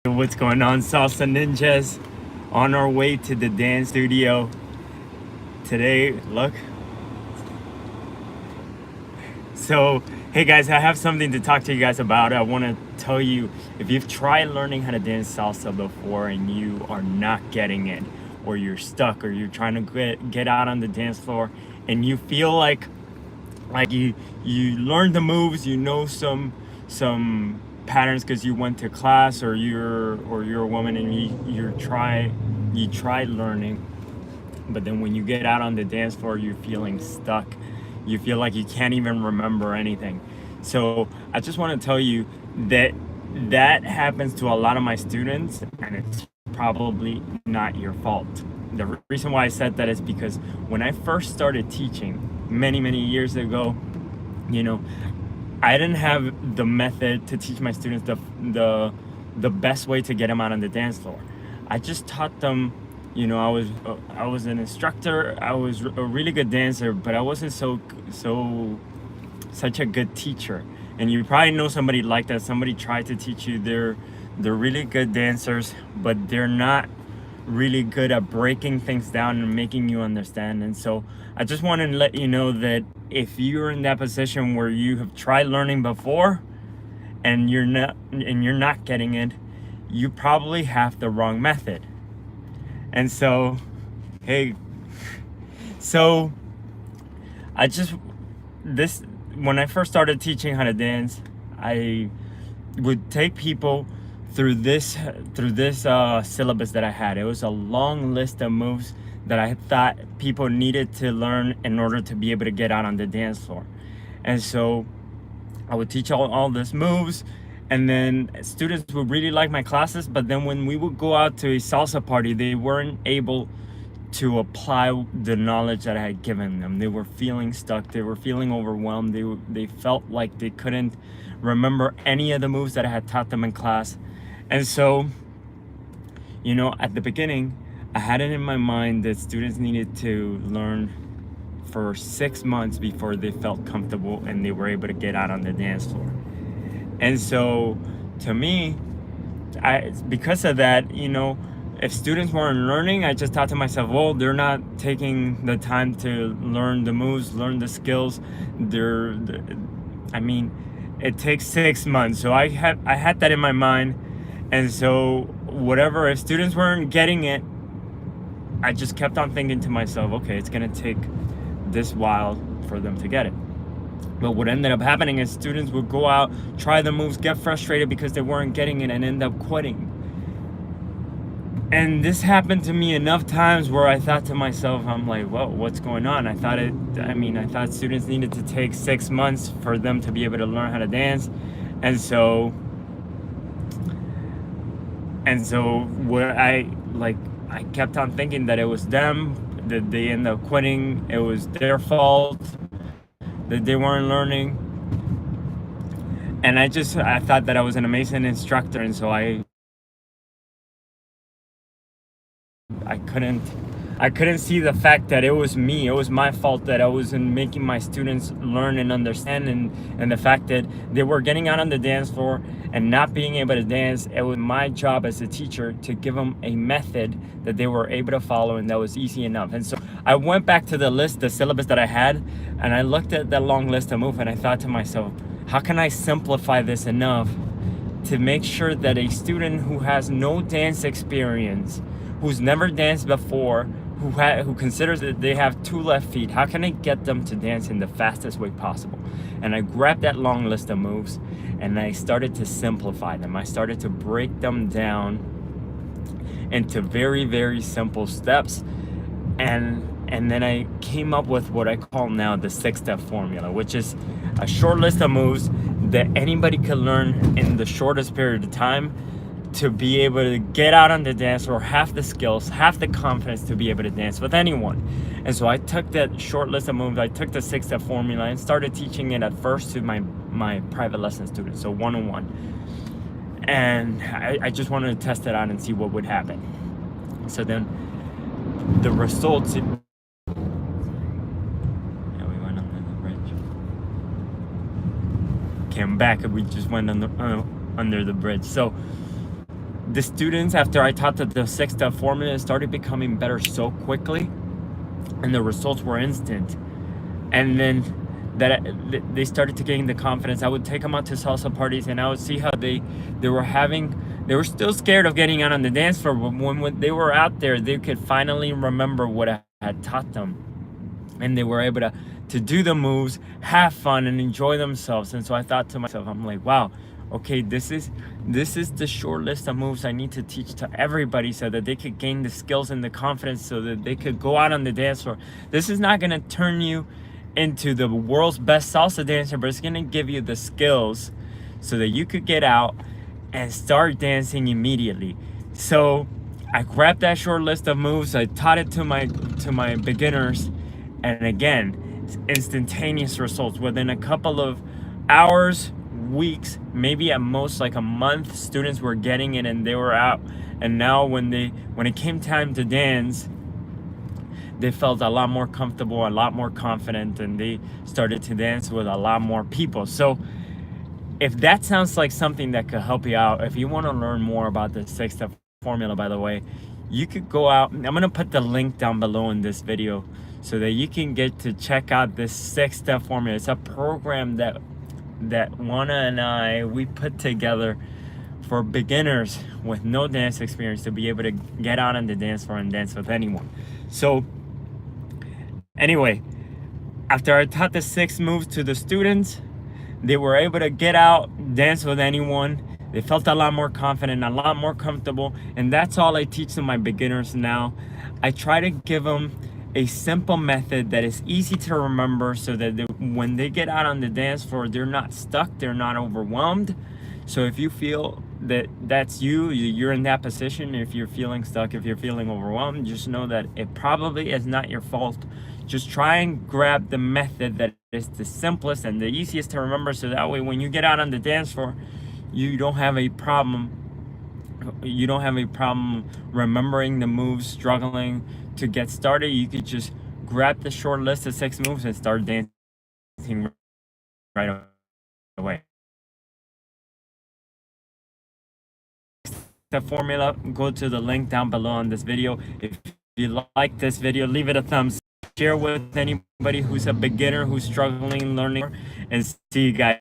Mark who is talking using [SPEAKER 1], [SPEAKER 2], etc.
[SPEAKER 1] What's going on, salsa ninjas? On our way to the dance studio today. Look. So, hey guys, I have something to talk to you guys about. I want to tell you, if you've tried learning how to dance salsa before and you are not getting it, or you're stuck, or you're trying to get out on the dance floor and you feel like you learned the moves, you know some patterns because you went to class, or you're a woman and you tried learning, but then when you get out on the dance floor you're feeling stuck, you feel like you can't even remember anything. So I just want to tell you that that happens to a lot of my students, and it's probably not your fault. The reason why I said that is because when I first started teaching many years ago, you know, I didn't have the method to teach my students the best way to get them out on the dance floor. I just taught them, I was an instructor. I was a really good dancer, but I wasn't such a good teacher. And you probably know somebody like that. Somebody tried to teach you. They're really good dancers, but they're not really good at breaking things down and making you understand. And so I just want to let you know that if you're in that position where you have tried learning before and you're not getting it, you probably have the wrong method. And so, hey, so I just this when I first started teaching how to dance, I would take people through this syllabus that I had. It was a long list of moves that I thought people needed to learn in order to be able to get out on the dance floor. And so I would teach all these moves, and then students would really like my classes, but then when we would go out to a salsa party, they weren't able to apply the knowledge that I had given them. They were feeling stuck, they were feeling overwhelmed, they felt like they couldn't remember any of the moves that I had taught them in class. And so, at the beginning, I had it in my mind that students needed to learn for 6 months before they felt comfortable and they were able to get out on the dance floor. And so, to me, because of that, if students weren't learning, I just thought to myself, well, they're not taking the time to learn the moves, learn the skills. It takes 6 months. So I had that in my mind. And so whatever, if students weren't getting it, I just kept on thinking to myself, okay, it's gonna take this while for them to get it. But what ended up happening is students would go out, try the moves, get frustrated because they weren't getting it, and end up quitting. And this happened to me enough times where I thought to myself, I'm like, whoa, what's going on? I thought students needed to take 6 months for them to be able to learn how to dance. And so I kept on thinking that it was them, that they ended up quitting, it was their fault, that they weren't learning. And I thought that I was an amazing instructor, and so I couldn't see the fact that it was me. It was my fault that I wasn't making my students learn and understand, and the fact that they were getting out on the dance floor and not being able to dance. It was my job as a teacher to give them a method that they were able to follow and that was easy enough. And so I went back to the syllabus that I had, and I looked at that long list of moves, and I thought to myself, how can I simplify this enough to make sure that a student who has no dance experience, who's never danced before, who considers that they have 2 left feet, how can I get them to dance in the fastest way possible? And I grabbed that long list of moves and I started to simplify them. I started to break them down into very simple steps, and then I came up with what I call now the 6-step formula, which is a short list of moves that anybody could learn in the shortest period of time to be able to get out on the dance floor, have the skills, have the confidence to be able to dance with anyone. And so I took that short list of moves, I took the 6-step formula and started teaching it at first to my private lesson students, so one-on-one. And I just wanted to test it out and see what would happen. So then the results, we went under the bridge. Okay, I'm back, we just went under the bridge. So the students, after I taught the 6-step formula, started becoming better so quickly, and the results were instant. And then that they started to gain the confidence. I would take them out to salsa parties, and I would see how they were having. They were still scared of getting out on the dance floor, but when they were out there, they could finally remember what I had taught them, and they were able to do the moves, have fun, and enjoy themselves. And so I thought to myself, I'm like, wow, okay, this is the short list of moves I need to teach to everybody so that they could gain the skills and the confidence so that they could go out on the dance floor. This is not going to turn you into the world's best salsa dancer, but it's going to give you the skills so that you could get out and start dancing immediately. So I grabbed that short list of moves, I taught it to my beginners, and again, instantaneous results within a couple of hours, weeks, maybe at most like a month. Students were getting it and they were out, and now when it came time to dance, they felt a lot more comfortable, a lot more confident, and they started to dance with a lot more people. So if that sounds like something that could help you out, if you want to learn more about the 6-step formula, by the way, you could go out. I'm going to put the link down below in this video so that you can get to check out this 6-step formula. It's a program that Juana and I, we put together for beginners with no dance experience to be able to get out on the dance floor and dance with anyone. So anyway, after I taught the 6 moves to the students, they were able to get out, dance with anyone. They felt a lot more confident, a lot more comfortable, and that's all I teach to my beginners now. I try to give them a simple method that is easy to remember so that when they get out on the dance floor, they're not stuck, they're not overwhelmed. So if you feel that that's you're in that position, if you're feeling stuck, if you're feeling overwhelmed, just know that it probably is not your fault. Just try and grab the method that is the simplest and the easiest to remember, so that way when you get out on the dance floor, you don't have a problem. You don't have a problem remembering the moves, struggling to get started. You could just grab the short list of 6 moves and start dancing right away. The formula, go to the link down below on this video. If you like this video, leave it a thumbs up. Share with anybody who's a beginner, who's struggling learning, and see you guys